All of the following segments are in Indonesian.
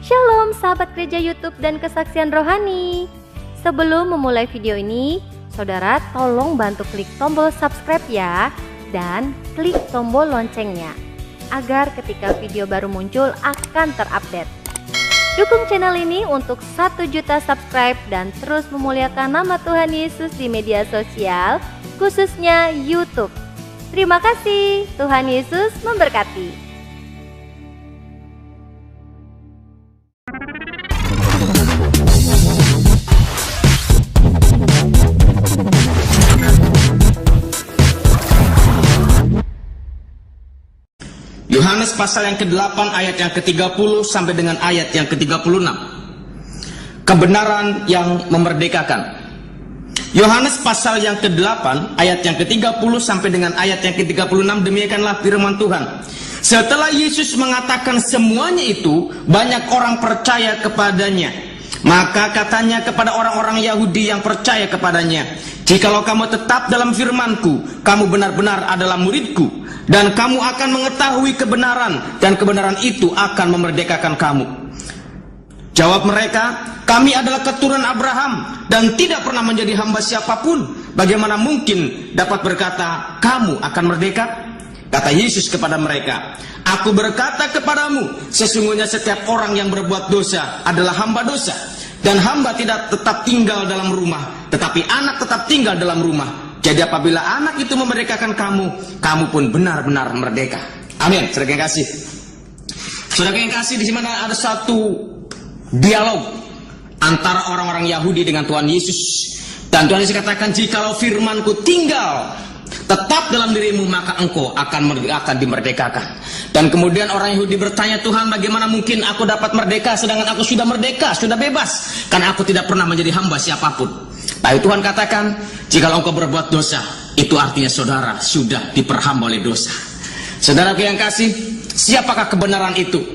Shalom sahabat gereja YouTube dan kesaksian rohani. Sebelum memulai video ini, saudara tolong bantu klik tombol subscribe ya, dan klik tombol loncengnya agar ketika video baru muncul akan terupdate. Dukung channel ini untuk 1 juta subscribe dan terus memuliakan nama Tuhan Yesus di media sosial, khususnya YouTube. Terima kasih, Tuhan Yesus memberkati. Yohanes pasal yang ke-8 ayat yang ke-30 sampai dengan ayat yang ke-36. Kebenaran yang memerdekakan. Yohanes pasal yang ke-8 ayat yang ke-30 sampai dengan ayat yang ke-36, demikianlah firman Tuhan. Setelah Yesus mengatakan semuanya itu, banyak orang percaya kepadanya. Maka katanya kepada orang-orang Yahudi yang percaya kepadanya, "Jikalau kamu tetap dalam firman-Ku, kamu benar-benar adalah murid-Ku, dan kamu akan mengetahui kebenaran, dan kebenaran itu akan memerdekakan kamu." Jawab mereka, "Kami adalah keturunan Abraham dan tidak pernah menjadi hamba siapapun. Bagaimana mungkin dapat berkata, kamu akan merdeka?" Kata Yesus kepada mereka, "Aku berkata kepadamu, sesungguhnya setiap orang yang berbuat dosa adalah hamba dosa. Dan hamba tidak tetap tinggal dalam rumah, tetapi anak tetap tinggal dalam rumah. Jadi apabila anak itu memerdekakan kamu, kamu pun benar-benar merdeka." Amin. Saudara yang kasih. Saudara yang kasih, di mana ada satu dialog antara orang-orang Yahudi dengan Tuhan Yesus. Dan Tuhan Yesus katakan, "Jikalau firman-Ku tinggal tetap dalam dirimu, maka engkau akan dimerdekakan." Dan kemudian orang Yahudi bertanya, "Tuhan, bagaimana mungkin aku dapat merdeka sedangkan aku sudah merdeka, sudah bebas? Karena aku tidak pernah menjadi hamba siapapun." Tapi Tuhan katakan, "Jikalau engkau berbuat dosa, itu artinya saudara sudah diperhamba oleh dosa." Saudaraku yang kasih, siapakah kebenaran itu?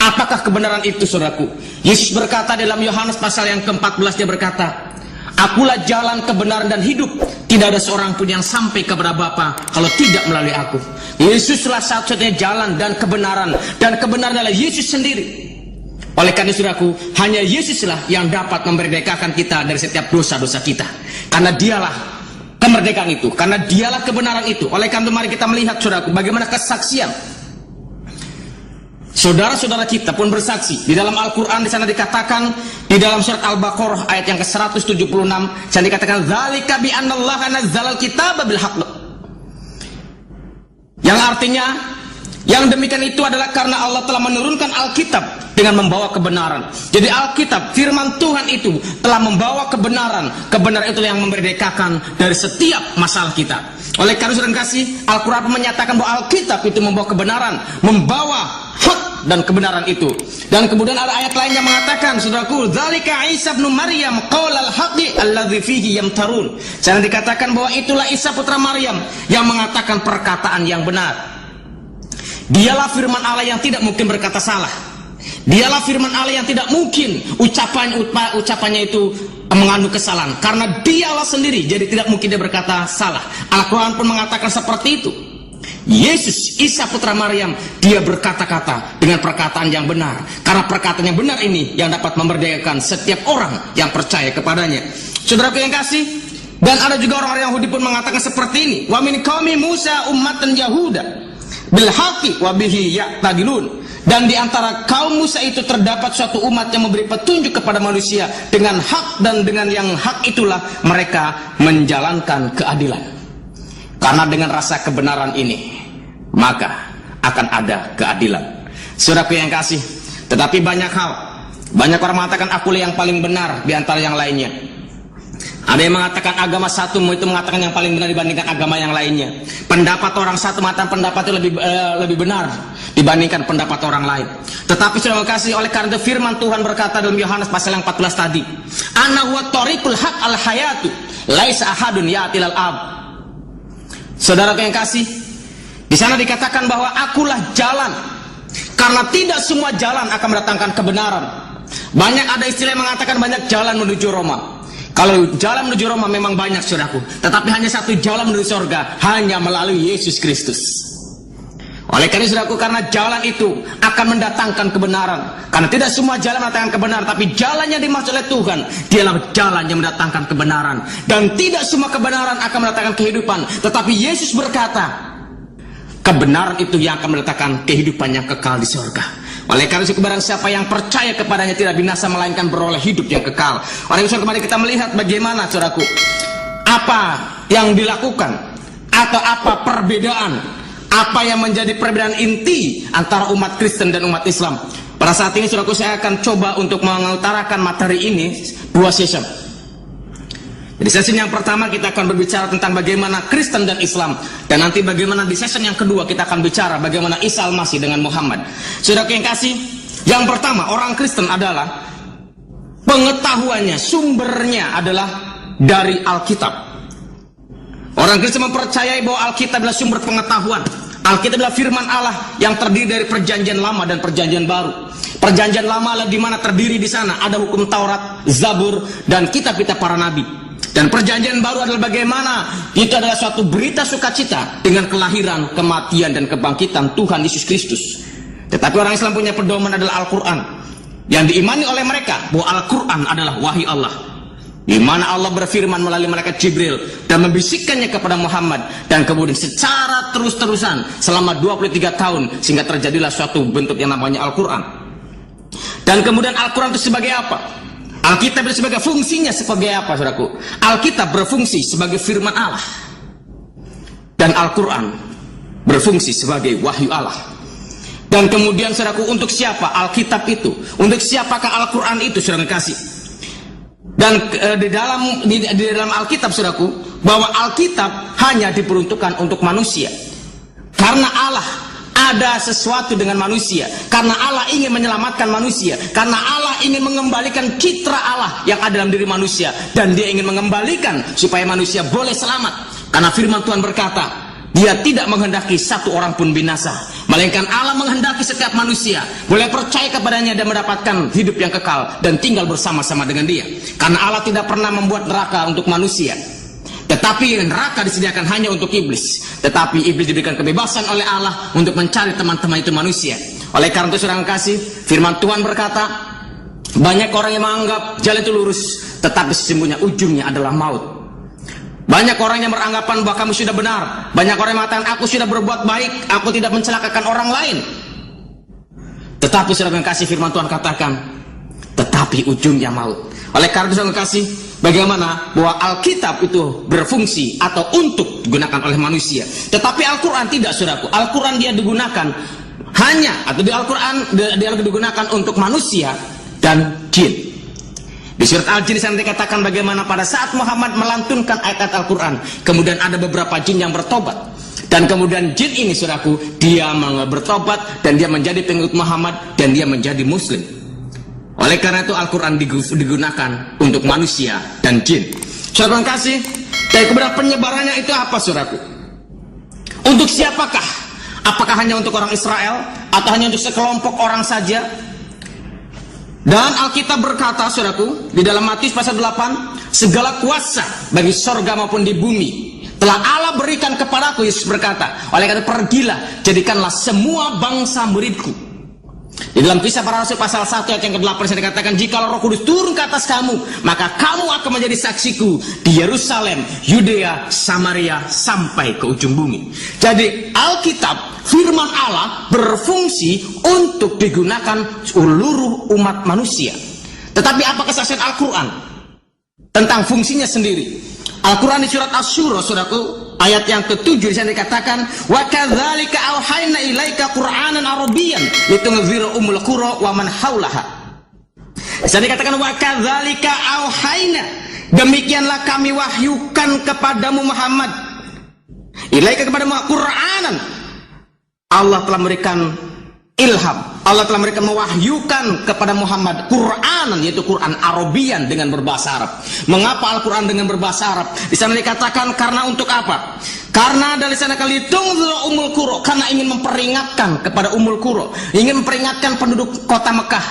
Apakah kebenaran itu, saudaraku? Yesus berkata dalam Yohanes pasal yang ke-14, dia berkata, "Akulah jalan, kebenaran, dan hidup. Tidak ada seorang pun yang sampai kepada Bapa kalau tidak melalui aku." Yesuslah satu-satunya jalan dan kebenaran adalah Yesus sendiri. Oleh karena saudaraku, hanya Yesuslah yang dapat memerdekakan kita dari setiap dosa-dosa kita. Karena dialah kemerdekaan itu, karena dialah kebenaran itu. Oleh karena itu mari kita melihat, saudaraku, bagaimana kesaksian saudara-saudara kita pun bersaksi. Di dalam Al-Quran di sana dikatakan, di dalam surat Al-Baqarah ayat yang ke-176, sana dikatakan, "Dzalika bi annallaha nazzalal kitaba bil haqq." Yang artinya, yang demikian itu adalah karena Allah telah menurunkan Alkitab dengan membawa kebenaran. Jadi Alkitab, firman Tuhan itu telah membawa kebenaran. Kebenaran itu yang memerdekakan dari setiap masalah kita. Oleh karena saudara kasih, Al-Quran menyatakan bahwa Alkitab itu membawa kebenaran, membawa hak dan kebenaran itu. Dan kemudian ada ayat lain yang mengatakan, saudaraku, "Dzalika Isa ibnu Maryam qaulal haqqi alladzi fihi yamtarun." Jangan dikatakan bahwa itulah Isa putra Maryam yang mengatakan perkataan yang benar. Dialah firman Allah yang tidak mungkin berkata salah. Dialah firman Allah yang tidak mungkin ucapannya itu mengandung kesalahan, karena dialah sendiri, jadi tidak mungkin dia berkata salah. Al-Quran pun mengatakan seperti itu. Yesus, Isa putra Maryam, dia berkata-kata dengan perkataan yang benar. Karena perkataan yang benar ini yang dapat memerdekakan setiap orang yang percaya kepadanya. Saudaraku yang kasih, dan ada juga orang-orang Yahudi pun mengatakan seperti ini, "Wa min qaumi Musa ummatan Yahuda bil haqqi wa bihi ya'tadilun." Dan di antara kaum Musa itu terdapat suatu umat yang memberi petunjuk kepada manusia dengan hak, dan dengan yang hak itulah mereka menjalankan keadilan. Karena dengan rasa kebenaran ini, maka akan ada keadilan. Saudaraku yang kasih, tetapi banyak orang mengatakan, "Akulah yang paling benar di antara yang lainnya." Ada yang mengatakan agama satu itu mengatakan yang paling benar dibandingkan agama yang lainnya. Pendapat orang satu mengatakan pendapat itu lebih benar dibandingkan pendapat orang lain. Tetapi saudara kasih, oleh karena itu firman Tuhan berkata dalam Yohanes pasal yang 14 tadi, "Ana huwa thariqul haq al hayatu, laisa ahadun ya'til al ab." Saudara yang kasih, di sana dikatakan bahwa akulah jalan, karena tidak semua jalan akan mendatangkan kebenaran. Banyak ada istilah yang mengatakan banyak jalan menuju Roma. Kalau jalan menuju Roma memang banyak, saudaraku, tetapi hanya satu jalan menuju surga, hanya melalui Yesus Kristus. Oleh karena saudaraku, karena jalan itu akan mendatangkan kebenaran. Karena tidak semua jalan mendatangkan kebenaran, tapi jalan yang dimaksud oleh Tuhan dialah jalan yang mendatangkan kebenaran. Dan tidak semua kebenaran akan mendatangkan kehidupan, tetapi Yesus berkata, kebenaran itu yang akan mendatangkan kehidupan yang kekal di surga. Oleh karena itu, barang siapa yang percaya kepadanya tidak binasa, melainkan beroleh hidup yang kekal. Oleh karena itu, kemarin kita melihat bagaimana saudaraku, apa yang dilakukan atau apa perbedaan, apa yang menjadi perbedaan inti antara umat Kristen dan umat Islam. Pada saat ini saudaraku, saya akan coba untuk mengutarakan materi ini 2 session. Jadi sesi yang pertama kita akan berbicara tentang bagaimana Kristen dan Islam, dan nanti bagaimana di sesi yang kedua kita akan bicara bagaimana Isa Al-Masih dengan Muhammad. Saudaraku yang kasih, yang pertama, orang Kristen adalah pengetahuannya, sumbernya adalah dari Alkitab. Orang Kristen mempercayai bahwa Alkitab adalah sumber pengetahuan. Alkitab adalah firman Allah yang terdiri dari Perjanjian Lama dan Perjanjian Baru. Perjanjian Lama adalah di mana terdiri di sana ada hukum Taurat, Zabur, dan kitab-kitab para nabi. Dan Perjanjian Baru adalah bagaimana itu adalah suatu berita sukacita dengan kelahiran, kematian, dan kebangkitan Tuhan Yesus Kristus. Tetapi orang Islam punya pedoman adalah Al-Quran, yang diimani oleh mereka bahwa Al-Quran adalah wahyu Allah, di mana Allah berfirman melalui malaikat Jibril dan membisikkannya kepada Muhammad, dan kemudian secara terus-terusan selama 23 tahun sehingga terjadilah suatu bentuk yang namanya Al-Quran. Dan kemudian Al-Quran itu sebagai apa? Alkitab itu sebagai fungsinya sebagai apa, saudaraku? Alkitab berfungsi sebagai firman Allah, dan Al-Quran berfungsi sebagai wahyu Allah. Dan kemudian saudaraku, untuk siapa Alkitab itu? Untuk siapakah Al-Quran itu, saudara kasih? Dan di dalam Alkitab, saudaraku, bahwa Alkitab hanya diperuntukkan untuk manusia. Karena Allah ada sesuatu dengan manusia, karena Allah ingin menyelamatkan manusia, karena Allah ingin mengembalikan citra Allah yang ada dalam diri manusia, dan dia ingin mengembalikan supaya manusia boleh selamat. Karena firman Tuhan berkata, Dia tidak menghendaki satu orang pun binasa, melainkan Allah menghendaki setiap manusia boleh percaya kepadanya dan mendapatkan hidup yang kekal dan tinggal bersama-sama dengan Dia. Karena Allah tidak pernah membuat neraka untuk manusia, tetapi neraka disediakan hanya untuk iblis. Tetapi iblis diberikan kebebasan oleh Allah untuk mencari teman-teman itu manusia. Oleh karena itu, saudara kasih, firman Tuhan berkata, banyak orang yang menganggap jalan itu lurus, tetapi sesungguhnya ujungnya adalah maut. Banyak orang yang beranggapan bahwa kamu sudah benar. Banyak orang yang mengatakan, aku sudah berbuat baik, aku tidak mencelakakan orang lain. Tetapi saudara yang kasih, firman Tuhan katakan, tetapi ujungnya maut. Oleh karena itu, saudara kasih, bagaimana bahwa Alkitab itu berfungsi atau untuk digunakan oleh manusia, tetapi Al-Quran tidak, saudaraku. Al-Quran dia digunakan hanya, atau di Al-Quran dia digunakan untuk manusia dan jin. Di surat Al-Jin sana dikatakan bagaimana pada saat Muhammad melantunkan ayat Al-Quran, kemudian ada beberapa jin yang bertobat. Dan kemudian jin ini, saudaraku, dia bertobat dan dia menjadi pengikut Muhammad dan dia menjadi muslim. Oleh karena itu Al-Quran digunakan untuk manusia dan jin. Saudara kasih, dan kemudian penyebarannya itu apa, saudaraku? Untuk siapakah? Apakah hanya untuk orang Israel atau hanya untuk sekelompok orang saja? Dan Alkitab berkata, saudaraku, di dalam Matius pasal 8, segala kuasa bagi sorga maupun di bumi telah Allah berikan kepadaku, Yesus berkata. Oleh karena itu pergilah, jadikanlah semua bangsa muridku. Di dalam Kisah Para Rasul pasal 1 ayat yang ke-8 saya dikatakan, jikalau Roh Kudus turun ke atas kamu, maka kamu akan menjadi saksiku di Yerusalem, Yudea, Samaria, sampai ke ujung bumi. Jadi Alkitab, firman Allah, berfungsi untuk digunakan seluruh umat manusia. Tetapi apa kesaksian Al-Quran tentang fungsinya sendiri? Al-Quran di surat Asy-Syura, saudaraku, ayat yang ke-7 di sana dikatakan, wa kadzalika auhayna ilaika qur'anan arabiyyan litunzira ummul qura wa man haulaha. Di sana dikatakan wa kadzalika auhayna, demikianlah kami wahyukan kepadamu Muhammad, ilaika kepadamu Qur'anan. Allah telah memberikan ilham, Allah telah memberikan mewahyukan kepada Muhammad Qur'anan, yaitu Quran Arabian dengan berbahasa Arab. Mengapa Al-Quran dengan berbahasa Arab? Di sana dikatakan karena untuk apa? Karena dari sana kali tunggu Ummul Qura, karena ingin memperingatkan kepada Ummul Qura, ingin memperingatkan penduduk kota Mekah,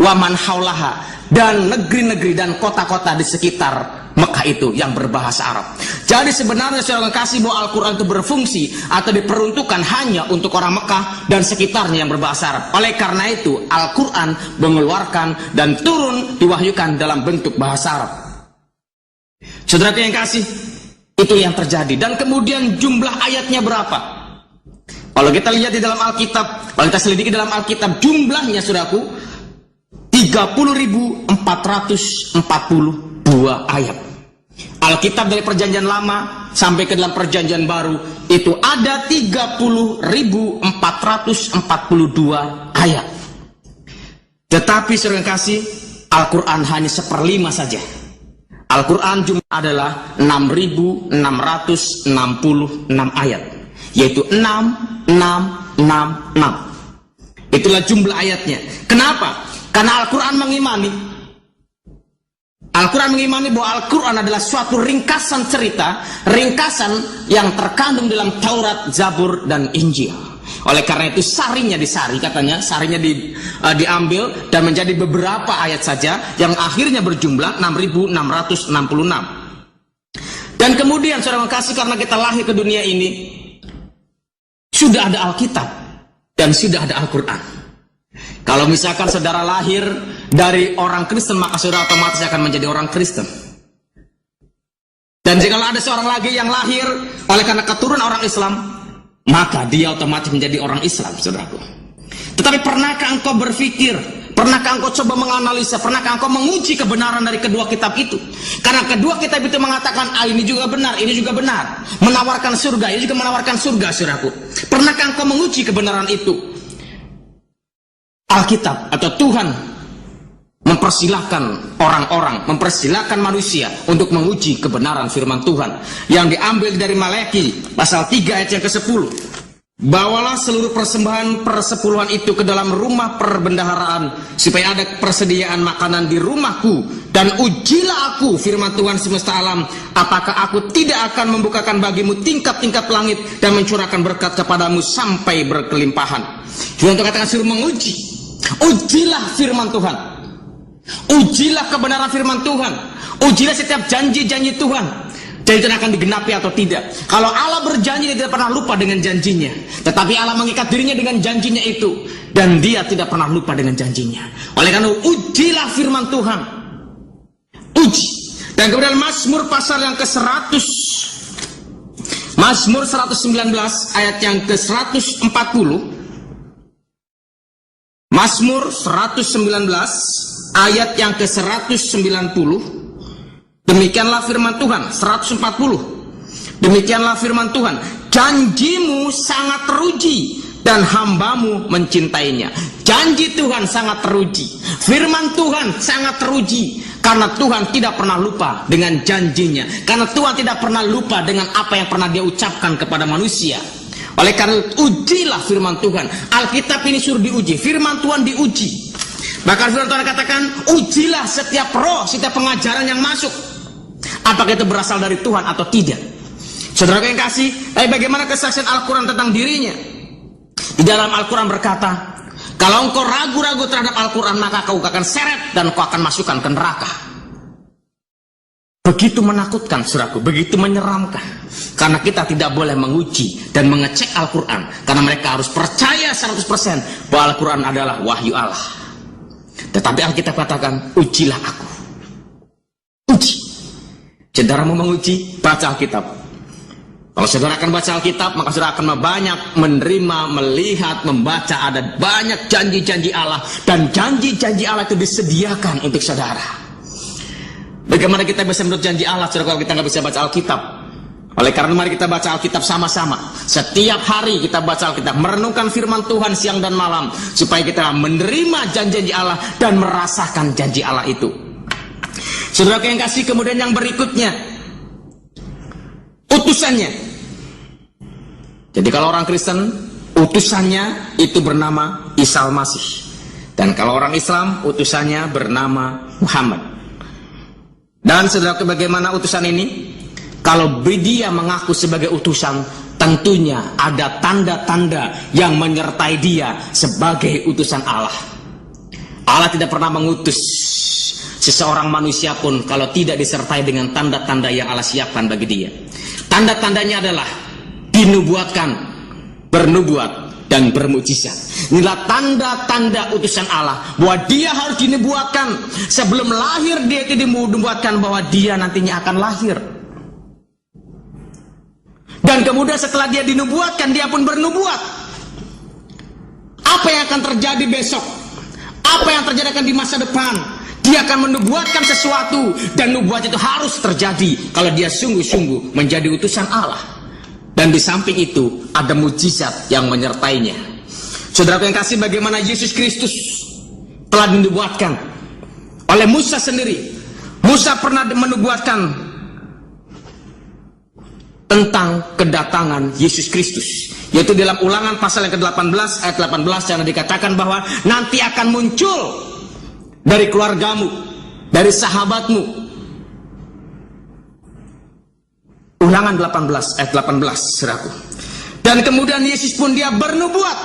wa man haulaha, dan negeri-negeri dan kota-kota di sekitar Mekah itu yang berbahasa Arab. Jadi sebenarnya saudara kasih bahwa Al-Quran itu berfungsi atau diperuntukkan hanya untuk orang Mekah dan sekitarnya yang berbahasa Arab. Oleh karena itu Al-Quran mengeluarkan dan turun diwahyukan dalam bentuk bahasa Arab. Saudara yang kasih, itu yang terjadi. Dan kemudian jumlah ayatnya berapa? Kalau kita lihat di dalam Alkitab, kalau kita selidiki dalam Alkitab, jumlahnya saudaraku 30.442 ayat. Alkitab dari perjanjian lama sampai ke dalam perjanjian baru itu ada 30.442 ayat. Tetapi saudara kasih, Al-Quran hanya 1/5 saja. Al-Quran jumlah adalah 6.666 ayat, yaitu 6. Itulah jumlah ayatnya. Kenapa? Karena Al-Quran mengimani bahwa Al-Quran adalah suatu ringkasan cerita, ringkasan yang terkandung dalam Taurat, Zabur, dan Injil. Oleh karena itu sarinya disari, katanya sarinya diambil dan menjadi beberapa ayat saja yang akhirnya berjumlah 6.666. Dan kemudian saudara kasih, karena kita lahir ke dunia ini sudah ada Alkitab dan sudah ada Al-Quran. Kalau misalkan saudara lahir dari orang Kristen, maka saudara otomatis akan menjadi orang Kristen. Dan jika ada seorang lagi yang lahir oleh karena keturunan orang Islam, maka dia otomatis menjadi orang Islam, saudaraku. Tetapi pernahkah engkau berpikir, pernahkah engkau coba menganalisa, pernahkah engkau menguji kebenaran dari kedua kitab itu? Karena kedua kitab itu mengatakan, ini juga benar, ini juga benar, menawarkan surga, ini juga menawarkan surga, saudaraku. Pernahkah engkau menguji kebenaran itu? Alkitab atau Tuhan mempersilahkan orang-orang, mempersilahkan manusia untuk menguji kebenaran firman Tuhan yang diambil dari Maleakhi pasal 3 ayat yang ke-10. Bawalah seluruh persembahan persepuluhan itu ke dalam rumah perbendaharaan supaya ada persediaan makanan di rumahku, dan ujilah aku, firman Tuhan semesta alam, apakah aku tidak akan membukakan bagimu tingkap-tingkap langit dan mencurahkan berkat kepadamu sampai berkelimpahan. Tuhan katakan suruh menguji. Ujilah firman Tuhan, ujilah kebenaran firman Tuhan, ujilah setiap janji-janji Tuhan, jadi itu akan digenapi atau tidak. Kalau Allah berjanji, dia tidak pernah lupa dengan janjinya, tetapi Allah mengikat dirinya dengan janjinya itu, dan dia tidak pernah lupa dengan janjinya. Oleh karena itu ujilah firman Tuhan, uji. Dan kemudian Mazmur pasal yang ke-100, Mazmur 119 ayat yang ke-140, Mazmur 119 ayat yang ke-190, demikianlah firman Tuhan. 140, demikianlah firman Tuhan, janjimu sangat teruji dan hambamu mencintainya. Janji Tuhan sangat teruji, firman Tuhan sangat teruji, karena Tuhan tidak pernah lupa dengan janjinya, karena Tuhan tidak pernah lupa dengan apa yang pernah dia ucapkan kepada manusia. Oleh karena itu ujilah firman Tuhan. Alkitab ini suruh diuji, firman Tuhan diuji. Bahkan firman Tuhan katakan, ujilah setiap roh, setiap pengajaran yang masuk, apakah itu berasal dari Tuhan atau tidak. Saudara yang kasih, bagaimana kesaksian Al-Quran tentang dirinya? Di dalam Al-Quran berkata, kalau engkau ragu-ragu terhadap Al-Quran, maka kau akan seret dan kau akan masukkan ke neraka. Begitu menakutkan, saudaraku, begitu menyeramkan. Karena kita tidak boleh menguji dan mengecek Al-Quran, karena mereka harus percaya 100% bahwa Al-Quran adalah wahyu Allah. Tetapi Alkitab katakan, ujilah aku. Uji. Saudara mau menguji, baca Alkitab. Kalau saudara akan baca Alkitab, maka saudara akan banyak menerima, melihat, membaca ada banyak janji-janji Allah, dan janji-janji Allah itu disediakan untuk saudara. Bagaimana kita bisa menurut janji Allah, saudara, kalau kita nggak bisa baca Alkitab? Oleh karena mari kita baca Alkitab sama-sama. Setiap hari kita baca Alkitab, merenungkan firman Tuhan siang dan malam, supaya kita menerima janji-janji Allah dan merasakan janji Allah itu. Saudara yang kasih, kemudian yang berikutnya, utusannya. Jadi kalau orang Kristen, utusannya itu bernama Isa Al-Masih. Dan kalau orang Islam, utusannya bernama Muhammad. Dan saudara, bagaimana utusan ini? Kalau dia mengaku sebagai utusan, tentunya ada tanda-tanda yang menyertai dia sebagai utusan Allah. Allah tidak pernah mengutus seseorang manusia pun kalau tidak disertai dengan tanda-tanda yang Allah siapkan bagi dia. Tanda-tandanya adalah dinubuatkan, bernubuat, dan bermukjizat. Inilah tanda-tanda utusan Allah, bahwa dia harus dinubuatkan. Sebelum lahir dia itu dinubuatkan bahwa dia nantinya akan lahir. Dan kemudian setelah dia dinubuatkan, dia pun bernubuat. Apa yang akan terjadi besok? Apa yang terjadi akan di masa depan? Dia akan menubuatkan sesuatu, dan nubuat itu harus terjadi kalau dia sungguh-sungguh menjadi utusan Allah. Dan di samping itu ada mujizat yang menyertainya. Saudaraku yang kasih, bagaimana Yesus Kristus telah dinubuatkan oleh Musa sendiri. Musa pernah menubuatkan tentang kedatangan Yesus Kristus, yaitu dalam Ulangan pasal yang ke-18 ayat 18, yang dikatakan bahwa nanti akan muncul dari keluargamu, dari sahabatmu. Ulangan 18 ayat 18, saudaraku. Dan kemudian Yesus pun dia bernubuat.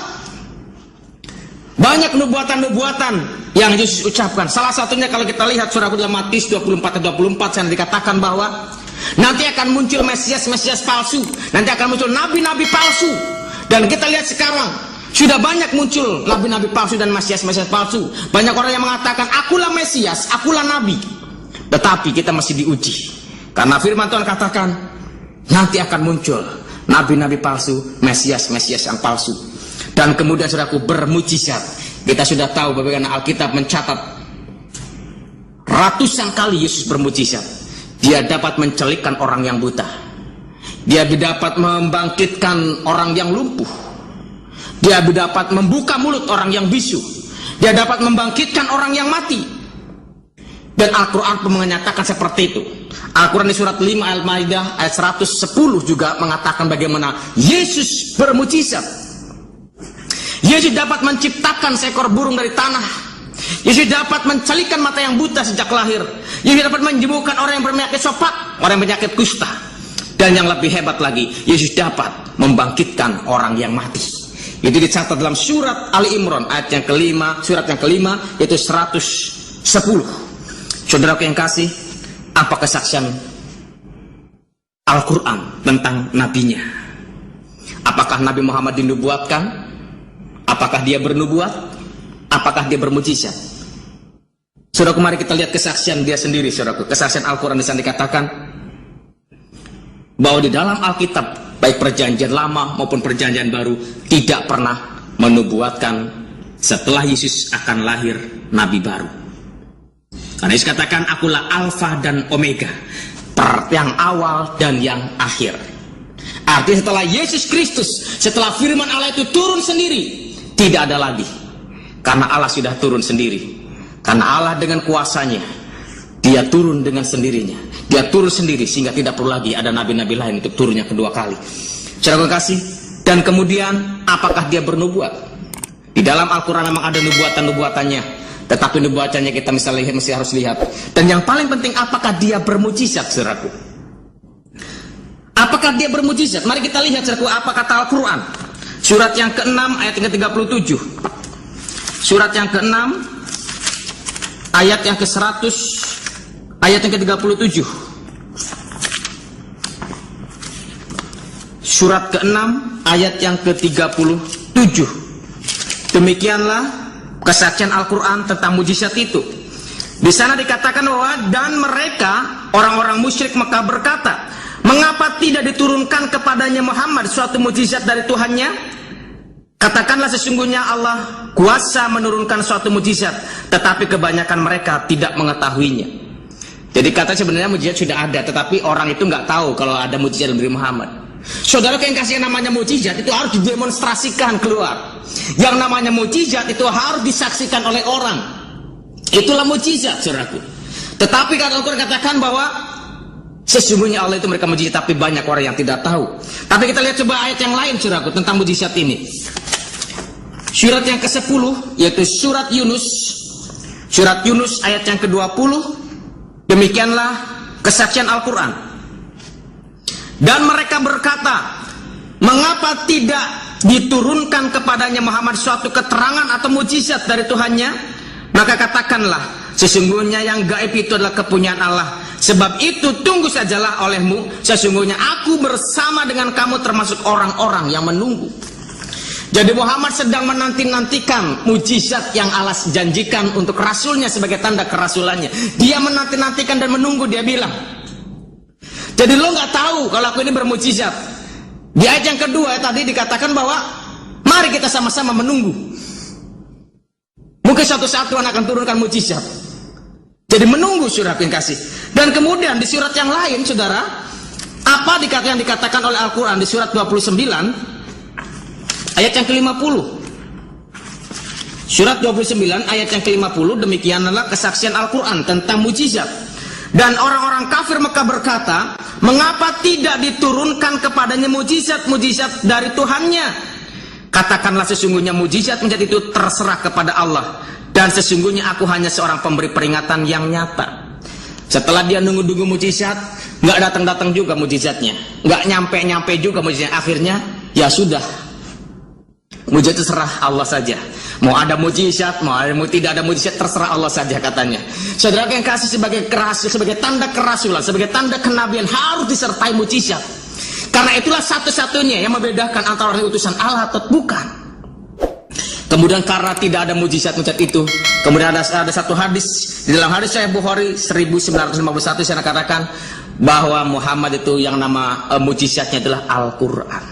Banyak nubuatan-nubuatan yang Yesus ucapkan. Salah satunya kalau kita lihat, saudaraku, dalam Matius 24 ayat 24, yang dikatakan bahwa nanti akan muncul Mesias-Mesias palsu, nanti akan muncul nabi-nabi palsu. Dan kita lihat sekarang sudah banyak muncul nabi-nabi palsu dan Mesias-Mesias palsu. Banyak orang yang mengatakan, akulah Mesias, akulah nabi. Tetapi kita masih diuji, karena firman Tuhan katakan nanti akan muncul nabi-nabi palsu, Mesias-Mesias yang palsu. Dan kemudian, saudaraku, bermujizat. Kita sudah tahu bagaimana Alkitab mencatat ratusan kali Yesus bermujizat. Dia dapat mencelikkan orang yang buta, dia dapat membangkitkan orang yang lumpuh, dia dapat membuka mulut orang yang bisu, dia dapat membangkitkan orang yang mati. Dan Al-Quran pun menyatakan seperti itu. Al-Quran di surat 5 Al-Maidah ayat 110 juga mengatakan bagaimana Yesus bermujizat. Yesus dapat menciptakan seekor burung dari tanah. Yesus dapat mencalikan mata yang buta sejak lahir. Yesus dapat menyembuhkan orang yang berpenyakit sopak, orang yang berpenyakit kusta. Dan yang lebih hebat lagi, Yesus dapat membangkitkan orang yang mati. Itu dicatat dalam surat Ali Imran ayat yang kelima, surat yang kelima, yaitu 110. Saudaraku yang kasih, apa kesaksian Al-Quran tentang nabinya? Apakah Nabi Muhammad dinubuatkan? Apakah dia bernubuat? Apakah dia bermujizat? Saudaraku, mari kita lihat kesaksian dia sendiri, saudaraku. Kesaksian Al-Quran di sana dikatakan bahwa di dalam Alkitab, baik perjanjian lama maupun perjanjian baru, tidak pernah menubuatkan setelah Yesus akan lahir nabi baru. Karena Yesus katakan, akulah Alfa dan Omega, yang awal dan yang akhir. Artinya setelah Yesus Kristus, setelah firman Allah itu turun sendiri, tidak ada lagi. Karena Allah sudah turun sendiri. Karena Allah dengan kuasanya, dia turun dengan sendirinya. Dia turun sendiri sehingga tidak perlu lagi ada nabi-nabi lain untuk turunnya kedua kali. Saudara kasih, dan kemudian apakah dia bernubuat? Di dalam Al-Quran memang ada nubuatan-nubuatannya, tetapi nubuatannya kita mesti harus lihat. Dan yang paling penting, apakah dia bermujizat, saudaraku? Apakah dia bermujizat? Mari kita lihat, saudaraku, apa kata Al-Quran. Surat yang ke-6 ayat yang ke-37. Surat yang ke-6 ayat yang ke-100, ayat yang ke-37. Surat ke-6 ayat yang ke-37. Demikianlah kesaksian Al-Quran tentang mujizat itu. Di sana dikatakan bahwa dan mereka orang-orang musyrik Mekah berkata, mengapa tidak diturunkan kepadanya Muhammad suatu mujizat dari Tuhannya? Katakanlah sesungguhnya Allah kuasa menurunkan suatu mujizat, tetapi kebanyakan mereka tidak mengetahuinya. Jadi kata sebenarnya mujizat sudah ada, tetapi orang itu nggak tahu kalau ada mujizat dari Muhammad. Saudara, yang kasih namanya mujizat itu harus didemonstrasikan keluar. Yang namanya mujizat itu harus disaksikan oleh orang. Itulah mujizat, saudaraku. Tetapi kalau Al-Quran katakan bahwa sesungguhnya Allah itu mereka mujizat, tapi banyak orang yang tidak tahu. Tapi kita lihat coba ayat yang lain, saudaraku, tentang mujizat ini. Surat yang ke-10, yaitu surat Yunus. Surat Yunus ayat yang ke-20. Demikianlah kesaksian Al-Quran. Dan mereka berkata, mengapa tidak diturunkan kepadanya Muhammad suatu keterangan atau mujizat dari Tuhannya? Maka katakanlah, sesungguhnya yang gaib itu adalah kepunyaan Allah. Sebab itu tunggu sajalah olehmu, sesungguhnya aku bersama dengan kamu termasuk orang-orang yang menunggu. Jadi Muhammad sedang menanti-nantikan mujizat yang Allah janjikan untuk rasulnya sebagai tanda kerasulannya. Dia menanti-nantikan dan menunggu. Dia bilang, jadi lo nggak tahu kalau aku ini bermujizat. Di ayat yang kedua tadi dikatakan bahwa mari kita sama-sama menunggu. Mungkin suatu saat Tuhan akan turunkan mujizat. Jadi menunggu, saudara yang kasih. Dan kemudian di surat yang lain, saudara, apa yang dikatakan oleh Al-Quran di surat 29 ayat yang ke-50. Surat 29 ayat yang ke-50, demikian adalah kesaksian Al-Quran tentang mujizat. Dan orang-orang kafir Mekah berkata, mengapa tidak diturunkan kepadanya mujizat-mujizat dari Tuhannya? Katakanlah, sesungguhnya mujizat menjadi itu terserah kepada Allah, dan sesungguhnya aku hanya seorang pemberi peringatan yang nyata. Setelah dia nunggu-nunggu mujizat, nggak datang-datang juga mujizatnya, nggak nyampe-nyampe juga mujizatnya. Akhirnya ya sudah, mujizat terserah Allah saja. Mau ada mujizat, mau tidak ada mujizat, terserah Allah saja, katanya. Saudara yang kasih, sebagai kerasul, sebagai tanda kerasulan, sebagai tanda kenabian harus disertai mujizat. Karena itulah satu-satunya yang membedakan antara orang utusan Allah atau bukan. Kemudian karena tidak ada mujizat itu, kemudian ada satu hadis di dalam hadis Sahih Bukhari 1951 saya katakan bahwa Muhammad itu yang nama mujizatnya adalah Al-Quran.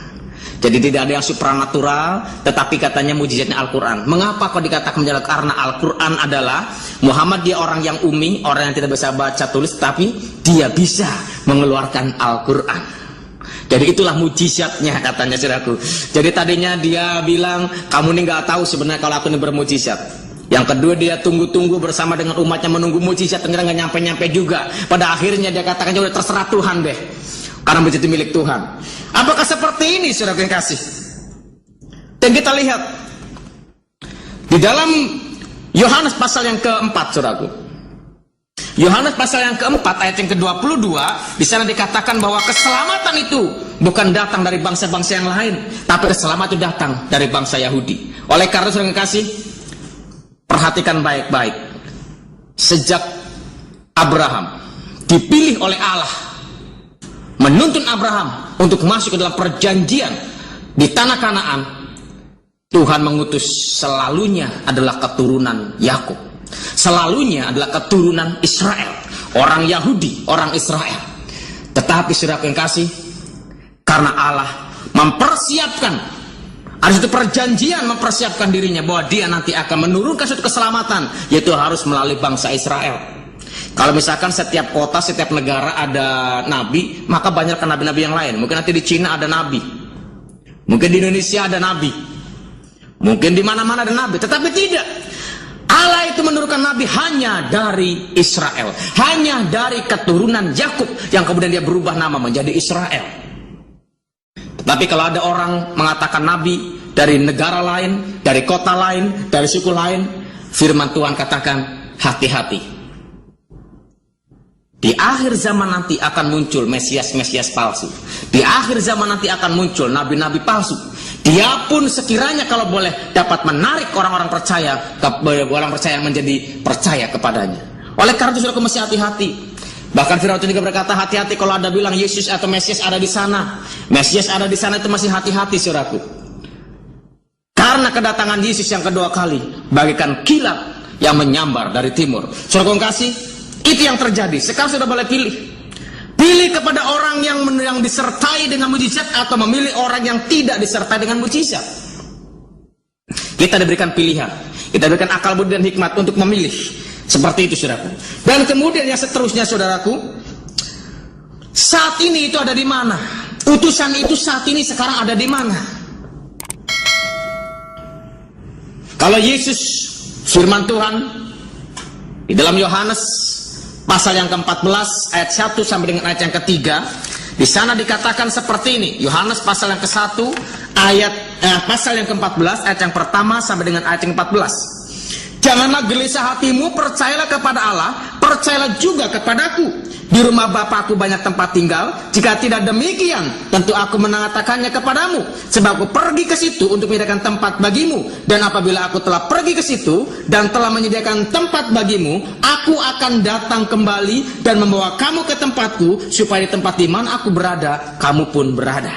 Jadi tidak ada yang supranatural, tetapi katanya mujizatnya Al-Quran. Mengapa kok dikatakan menjelaskan? Karena Al-Quran adalah Muhammad, dia orang yang umi, orang yang tidak bisa baca tulis, tapi dia bisa mengeluarkan Al-Quran. Jadi itulah mujizatnya, katanya, saudaraku. Jadi tadinya dia bilang, kamu ini nggak tahu sebenarnya kalau aku ini bermujizat. Yang kedua, dia tunggu-tunggu bersama dengan umatnya menunggu mujizat, ternyata nggak nyampe-nyampe juga. Pada akhirnya dia katakan, udah terserah Tuhan deh, karena mujizat milik Tuhan. Apakah seperti ini, saudara yang kasih? Dan kita lihat di dalam Yohanes pasal yang keempat, saudaraku. Yohanes pasal yang keempat ayat yang ke-22, di sana dikatakan bahwa keselamatan itu bukan datang dari bangsa-bangsa yang lain, tapi keselamatan itu datang dari bangsa Yahudi. Oleh karena itu, saudara yang kasih, perhatikan baik-baik. Sejak Abraham dipilih oleh Allah, menuntun Abraham untuk masuk ke dalam perjanjian di tanah Kanaan, Tuhan mengutus selalunya adalah keturunan Yakub, selalunya adalah keturunan Israel, orang Yahudi, orang Israel. Tetapi saudara yang kasih, karena Allah mempersiapkan, ada satu perjanjian, mempersiapkan dirinya bahwa dia nanti akan menurunkan suatu keselamatan, yaitu harus melalui bangsa Israel. Kalau misalkan setiap kota, setiap negara ada nabi, maka banyak nabi-nabi yang lain. Mungkin nanti di Cina ada nabi, mungkin di Indonesia ada nabi, mungkin di mana-mana ada nabi. Tetapi tidak, Allah itu menurunkan nabi hanya dari Israel, hanya dari keturunan Yakub, yang kemudian dia berubah nama menjadi Israel. Tetapi kalau ada orang mengatakan nabi dari negara lain, dari kota lain, dari suku lain, firman Tuhan katakan, hati-hati. Di akhir zaman nanti akan muncul Mesias-Mesias palsu. Di akhir zaman nanti akan muncul nabi-nabi palsu. Dia pun sekiranya kalau boleh dapat menarik orang-orang percaya, orang percaya yang menjadi percaya kepadanya. Oleh karena itu, saudara, mesti hati-hati. Bahkan Firaun juga berkata, hati-hati kalau ada bilang Yesus atau Mesias ada di sana. Mesias ada di sana, itu masih hati-hati, saudaraku. Karena kedatangan Yesus yang kedua kali bagaikan kilat yang menyambar dari timur. Saudara kasih, itu yang terjadi. Sekarang sudah boleh pilih. Pilih kepada orang yang disertai dengan mujizat, atau memilih orang yang tidak disertai dengan mujizat. Kita diberikan pilihan, kita diberikan akal budi dan hikmat untuk memilih. Seperti itu, saudaraku. Dan kemudian yang seterusnya, saudaraku, saat ini itu ada di mana? Utusan itu saat ini sekarang ada di mana? Kalau Yesus, firman Tuhan di dalam Yohanes pasal yang ke-14 ayat 1 sampai dengan ayat yang ketiga, di sana dikatakan seperti ini. Yohanes pasal yang ke-1 ayat pasal yang ke-14 ayat yang pertama sampai dengan ayat yang 14. Janganlah gelisah hatimu, percayalah kepada Allah, percayalah juga kepadaku. Di rumah Bapakku banyak tempat tinggal. Jika tidak demikian, tentu aku mengatakannya kepadamu. Sebab aku pergi ke situ untuk menyediakan tempat bagimu. Dan apabila aku telah pergi ke situ dan telah menyediakan tempat bagimu, aku akan datang kembali dan membawa kamu ke tempatku, supaya di tempat di mana aku berada, kamu pun berada.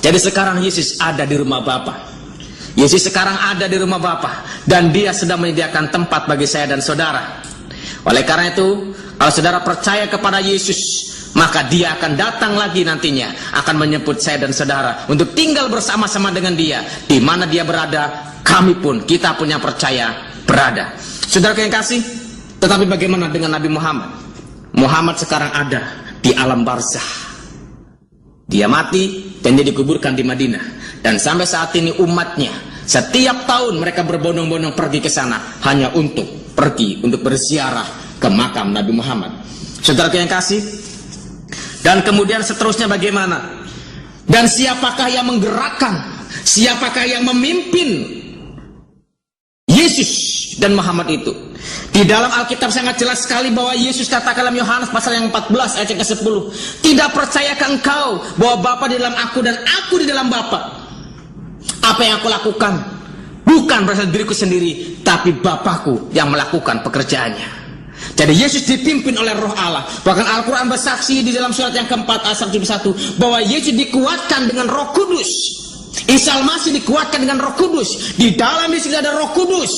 Jadi sekarang Yesus ada di rumah Bapa. Yesus sekarang ada di rumah Bapa, dan dia sedang menyediakan tempat bagi saya dan saudara. Oleh karena itu, kalau saudara percaya kepada Yesus, maka dia akan datang lagi nantinya, akan menjemput saya dan saudara untuk tinggal bersama-sama dengan dia. Di mana dia berada, kami pun, kita punya percaya berada. Saudara yang kasih, tetapi bagaimana dengan Nabi Muhammad? Muhammad sekarang ada di alam barzah. Dia mati dan dia dikuburkan di Madinah. Dan sampai saat ini umatnya, setiap tahun mereka berbondong-bondong pergi ke sana hanya untuk berziarah ke makam Nabi Muhammad. Saudara yang kasih, dan kemudian seterusnya bagaimana? Dan siapakah yang menggerakkan, siapakah yang memimpin Yesus dan Muhammad itu? Di dalam Alkitab sangat jelas sekali bahwa Yesus katakan dalam Yohanes pasal yang 14 ayat yang ke-10, tidak percayakah engkau bahwa Bapa di dalam aku dan aku di dalam Bapa? Apa yang aku lakukan bukan berasal dari diriku sendiri, tapi Bapakku yang melakukan pekerjaannya. Jadi Yesus dipimpin oleh Roh Allah. Bahkan Al-Quran bersaksi di dalam surat yang keempat ayat 71 bahwa Yesus dikuatkan dengan Roh Kudus. Isa Al-Masih dikuatkan dengan Roh Kudus. Di dalam Yesus ada Roh Kudus,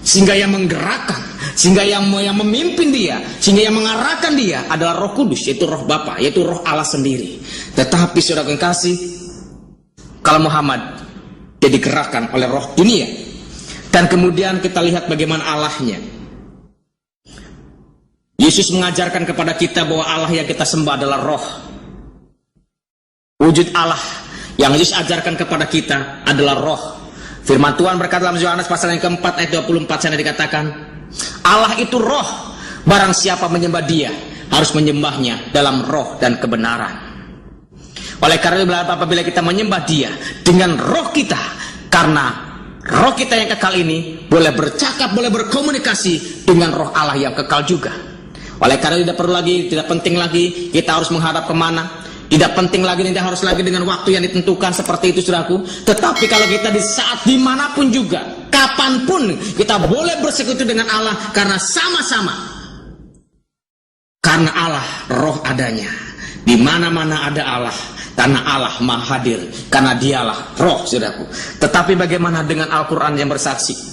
sehingga yang menggerakkan, sehingga yang memimpin dia, sehingga yang mengarahkan dia adalah Roh Kudus, yaitu Roh Bapa, yaitu Roh Allah sendiri. Tetapi saudara yang kasih, kalau Muhammad dia digerakkan oleh roh dunia, dan kemudian kita lihat bagaimana Allahnya. Yesus mengajarkan kepada kita bahwa Allah yang kita sembah adalah roh. Wujud Allah yang Yesus ajarkan kepada kita adalah roh. Firman Tuhan berkata dalam Yohanes pasal yang keempat ayat 24 sana dikatakan, Allah itu roh, barang siapa menyembah dia harus menyembahnya dalam roh dan kebenaran. Oleh karena itu apabila kita menyembah dia dengan roh kita, karena roh kita yang kekal ini boleh bercakap, boleh berkomunikasi dengan roh Allah yang kekal juga. Oleh karena itu tidak perlu lagi, tidak penting lagi kita harus menghadap kemana, tidak penting lagi, tidak harus lagi dengan waktu yang ditentukan seperti itu saudaraku. Tetapi kalau kita di saat dimanapun juga, kapanpun kita boleh bersekutu dengan Allah, karena sama-sama, karena Allah roh adanya. Di mana-mana ada Allah, karena Allah maha hadir, karena dialah roh saudaraku. Tetapi bagaimana dengan Al-Quran yang bersaksi?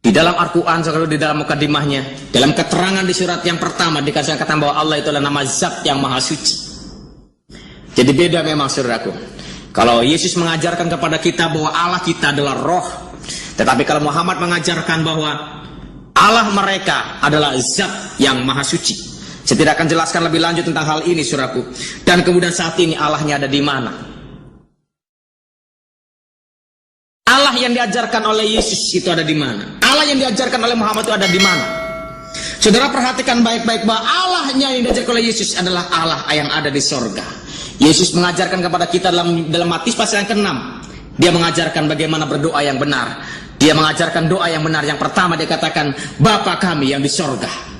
Di dalam Al-Quran, di dalam mukadimahnya, dalam keterangan di surat yang pertama dikatakan bahwa Allah itu adalah nama Zat yang maha suci. Jadi beda memang saudaraku. Kalau Yesus mengajarkan kepada kita bahwa Allah kita adalah roh, tetapi kalau Muhammad mengajarkan bahwa Allah mereka adalah Zat yang maha suci. Saya tidak akan jelaskan lebih lanjut tentang hal ini saudaraku. Dan kemudian saat ini Allahnya ada di mana? Allah yang diajarkan oleh Yesus itu ada di mana? Allah yang diajarkan oleh Muhammad itu ada di mana? Saudara perhatikan baik-baik bahwa Allahnya yang diajarkan oleh Yesus adalah Allah yang ada di sorga. Yesus mengajarkan kepada kita dalam Matius pasal yang ke-6. Dia mengajarkan bagaimana berdoa yang benar. Dia mengajarkan doa yang benar. Yang pertama dia katakan, Bapa kami yang di sorga.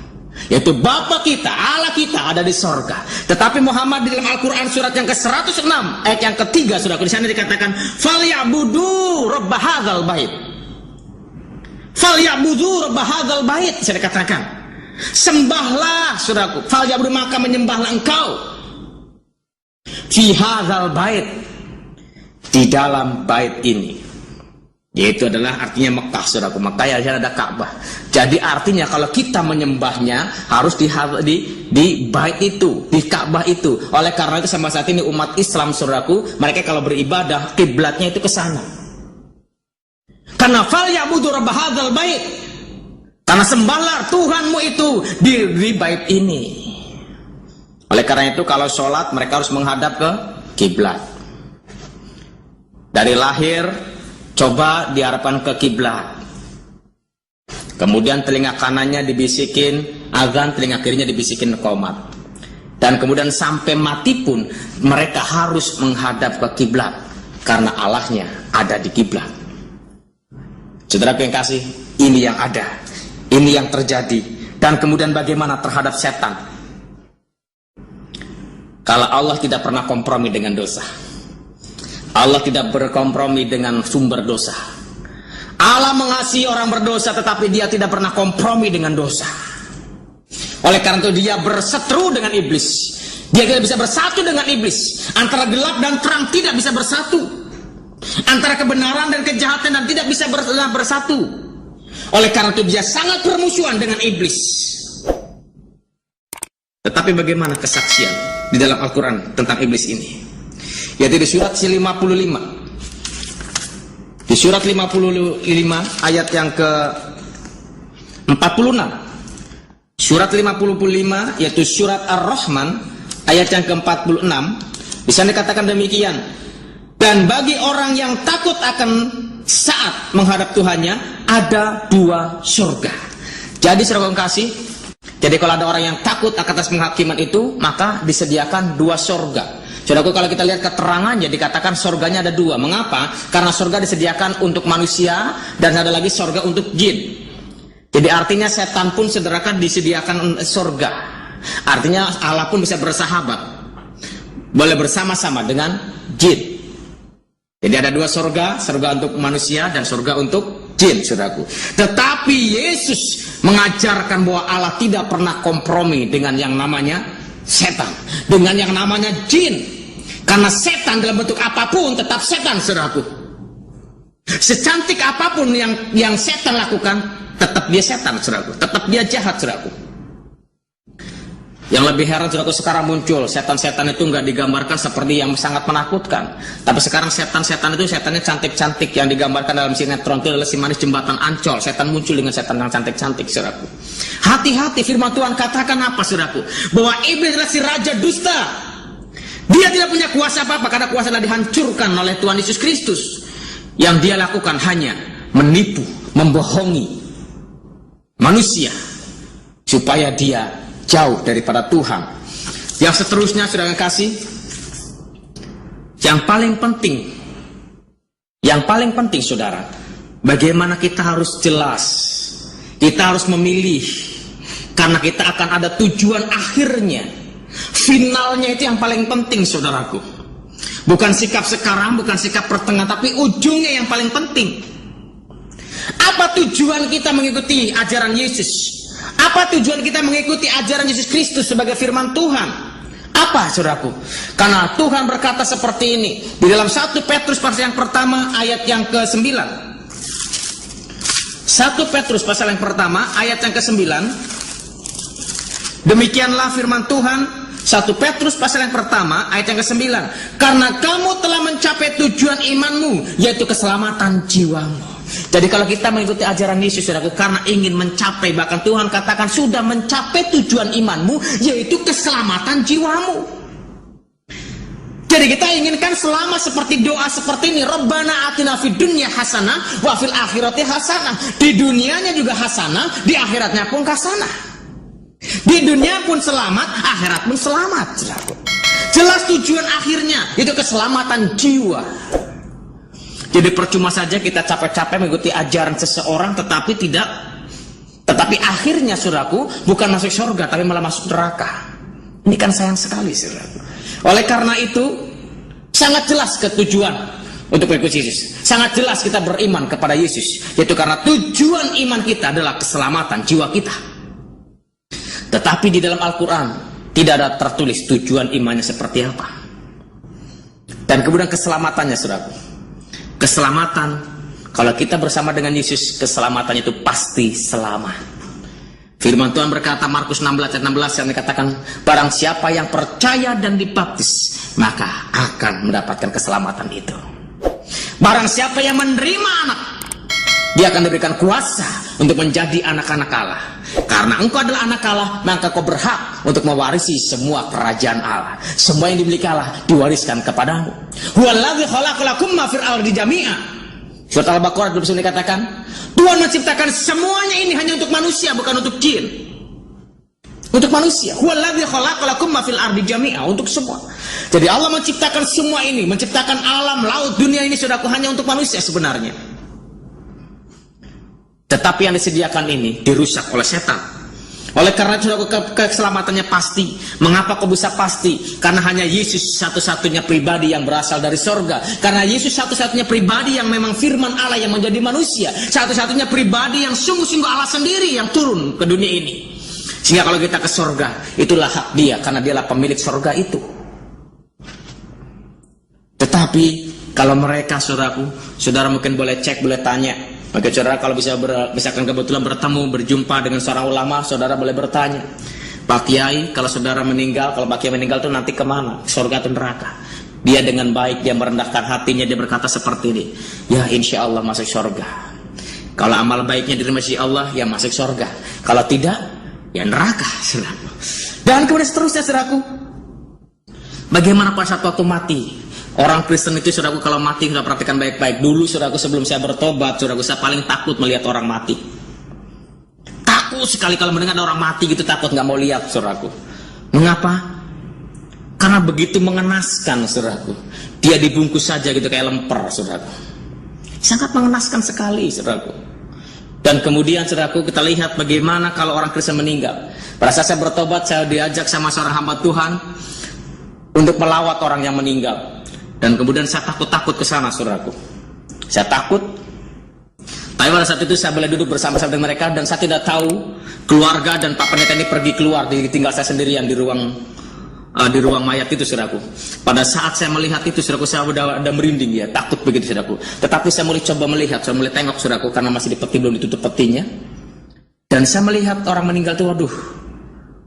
Yaitu Bapa kita, Allah kita ada di sorga. Tetapi Muhammad di dalam Al-Quran surat yang ke-106 ayat yang ketiga saudara, di sana dikatakan falyabudu rabb hadzal bait. Falyabudu rabb hadzal bait, saya dikatakan sembahlah saudaraku, falyabudu maka menyembahlah engkau fi hadzal bait, di dalam bait ini. Yaitu adalah artinya Mekah saudaraku. Mekah ya ada Ka'bah. Jadi artinya kalau kita menyembahnya harus di bait itu, di Ka'bah itu. Oleh karena itu sampai saat ini umat Islam saudaraku, mereka kalau beribadah kiblatnya itu ke sana. Karena fal ya'budu rabb hadzal bait. Karena sembahlah Tuhanmu itu di bait ini. Oleh karena itu kalau sholat mereka harus menghadap ke kiblat. Dari lahir coba diarahkan ke kiblat. Kemudian telinga kanannya dibisikin azan, telinga kirinya dibisikin qomat. Dan kemudian sampai mati pun mereka harus menghadap ke kiblat. karena Allahnya ada di kiblat. Saudara yang kasih, ini yang ada, ini yang terjadi. Dan kemudian bagaimana terhadap setan? Kalau Allah tidak pernah kompromi dengan dosa, Allah tidak berkompromi dengan sumber dosa. Allah mengasihi orang berdosa, tetapi dia tidak pernah kompromi dengan dosa. Oleh karena itu dia berseteru dengan iblis. Dia tidak bisa bersatu dengan iblis. Antara gelap dan terang tidak bisa bersatu. Antara kebenaran dan kejahatan dan tidak bisa bersatu. Oleh karena itu dia sangat bermusuhan dengan iblis. Tetapi bagaimana kesaksian di dalam Al-Quran tentang iblis ini? Yaitu di surat 55. Di surat 55 ayat yang ke 46. Surat 55 yaitu surat Ar-Rahman ayat yang ke 46. Di sana dikatakan demikian. Dan bagi orang yang takut akan saat menghadap Tuhannya ada dua surga. Jadi saudara kasih, jadi kalau ada orang yang takut atas penghakiman itu, maka disediakan dua surga. Saudaraku, kalau kita lihat keterangannya dikatakan surganya ada dua. Mengapa? Karena surga disediakan untuk manusia dan ada lagi surga untuk jin. Jadi artinya setan pun saudarakan disediakan surga. Artinya Allah pun bisa bersahabat, boleh bersama-sama dengan jin. Jadi ada dua surga, surga untuk manusia dan surga untuk jin, saudaraku. Tetapi Yesus mengajarkan bahwa Allah tidak pernah kompromi dengan yang namanya setan, dengan yang namanya jin. Karena setan dalam bentuk apapun tetap setan, saudaraku. Secantik apapun yang setan lakukan, tetap dia setan, saudaraku. Tetap dia jahat, saudaraku. Yang lebih heran, saudaraku, sekarang muncul setan-setan itu nggak digambarkan seperti yang sangat menakutkan. Tapi sekarang setan-setan itu setannya cantik-cantik. Yang digambarkan dalam sinetron itu adalah si manis jembatan Ancol. Setan muncul dengan setan yang cantik-cantik, saudaraku. Hati-hati, firman Tuhan katakan apa, saudaraku? Bahwa iblis adalah si raja dusta. Dia tidak punya kuasa apa-apa karena kuasa adalah dihancurkan oleh Tuhan Yesus Kristus. Yang dia lakukan hanya menipu, membohongi manusia supaya dia jauh daripada Tuhan. Yang seterusnya, saudara kasih, yang paling penting saudara, bagaimana kita harus jelas, kita harus memilih, karena kita akan ada tujuan akhirnya. Finalnya itu yang paling penting, saudaraku. Bukan sikap sekarang, bukan sikap pertengahan, tapi ujungnya yang paling penting. Apa tujuan kita mengikuti ajaran Yesus? Apa tujuan kita mengikuti ajaran Yesus Kristus sebagai firman Tuhan? Apa, saudaraku? Karena Tuhan berkata seperti ini di dalam 1 Petrus pasal yang pertama ayat yang ke-9. 1 Petrus pasal yang pertama ayat yang ke-9. Demikianlah firman Tuhan, 1 Petrus pasal yang pertama ayat yang ke-9. Karena kamu telah mencapai tujuan imanmu, yaitu keselamatan jiwamu. Jadi kalau kita mengikuti ajaran Yesus, saudaraku, karena ingin mencapai, bahkan Tuhan katakan sudah mencapai tujuan imanmu, yaitu keselamatan jiwamu. Jadi kita inginkan selama seperti doa seperti ini, Rabbana atina fid dunya hasanah wa fil akhirati hasanah. Di dunianya juga hasanah, di akhiratnya pun hasanah. Di dunia pun selamat, akhirat pun selamat. Jelas tujuan akhirnya itu keselamatan jiwa. Jadi percuma saja kita capek-capek mengikuti ajaran seseorang, tetapi akhirnya, saudaraku, bukan masuk surga tapi malah masuk neraka. Ini kan sayang sekali, saudaraku. Oleh karena itu sangat jelas ketujuan untuk mengikuti Yesus. Sangat jelas kita beriman kepada Yesus, yaitu karena tujuan iman kita adalah keselamatan jiwa kita. Tetapi di dalam Al-Quran tidak ada tertulis tujuan imannya seperti apa. Dan kemudian keselamatannya, saudara. Keselamatan, kalau kita bersama dengan Yesus, keselamatan itu pasti selamat. Firman Tuhan berkata, Markus 16 ayat 16 yang dikatakan, barang siapa yang percaya dan dibaptis, maka akan mendapatkan keselamatan itu. Barang siapa yang menerima anak, dia akan diberikan kuasa untuk menjadi anak-anak Allah. Karena engkau adalah anak Allah, maka kau berhak untuk mewarisi semua kerajaan Allah. Semua yang dimiliki Allah diwariskan kepadamu. Huwallazi khalaqalakum ma fil ardi jami'a. Surat Al-Baqarah 29 dikatakan, Tuhan menciptakan semuanya ini hanya untuk manusia, bukan untuk jin. Untuk manusia. Huwallazi khalaqalakum ma fil ardi jami'a, untuk semua. Jadi Allah menciptakan semua ini, menciptakan alam, laut, dunia ini saudaraku hanya untuk manusia sebenarnya. Tetapi yang disediakan ini dirusak oleh setan. Oleh karena itu keselamatannya pasti. Mengapa kok bisa pasti? Karena hanya Yesus satu-satunya pribadi yang berasal dari sorga. Karena Yesus satu-satunya pribadi yang memang firman Allah yang menjadi manusia. Satu-satunya pribadi yang sungguh-sungguh Allah sendiri yang turun ke dunia ini. Sehingga kalau kita ke sorga, itulah hak dia. Karena dialah pemilik sorga itu. Tetapi kalau mereka saudaraku, saudara mungkin boleh cek, boleh tanya. Maka saudara kalau misalkan kebetulan bertemu, berjumpa dengan seorang ulama, saudara boleh bertanya, Pak Kiai, kalau saudara meninggal, kalau Pak Kiai meninggal itu nanti kemana? Surga atau neraka? Dia dengan baik, dia merendahkan hatinya, dia berkata seperti ini, ya insya Allah masuk surga. Kalau amal baiknya diterima si Allah, ya masuk surga. Kalau tidak, ya neraka, saudaraku. Dan kemudian seterusnya, saudaraku, bagaimana pada saat waktu mati? Orang Kristen itu, saudaraku, kalau mati sudah perhatikan baik-baik. Dulu, saudaraku, sebelum saya bertobat, saudaraku, saya paling takut melihat orang mati. Takut sekali kalau mendengar orang mati gitu, takut, nggak mau lihat, saudaraku. Mengapa? Karena begitu mengenaskan, saudaraku. Dia dibungkus saja gitu kayak lemper, saudaraku. Sangat mengenaskan sekali, saudaraku. Dan kemudian, saudaraku, kita lihat bagaimana kalau orang Kristen meninggal. Pada saat saya bertobat, saya diajak sama seorang hamba Tuhan untuk melawat orang yang meninggal. Dan kemudian saya takut-takut ke sana, saudaraku. Saya takut. Tapi pada saat itu saya boleh duduk bersama-sama dengan mereka dan saya tidak tahu keluarga dan Pak Pendeta ini pergi keluar, tinggal saya sendirian di ruang mayat itu, saudaraku. Pada saat saya melihat itu, saudaraku, saya udah merinding ya, takut begitu, saudaraku. Tetapi saya mulai coba melihat, saya mulai tengok, saudaraku, karena masih di peti, belum ditutup petinya. Dan saya melihat orang meninggal itu, waduh,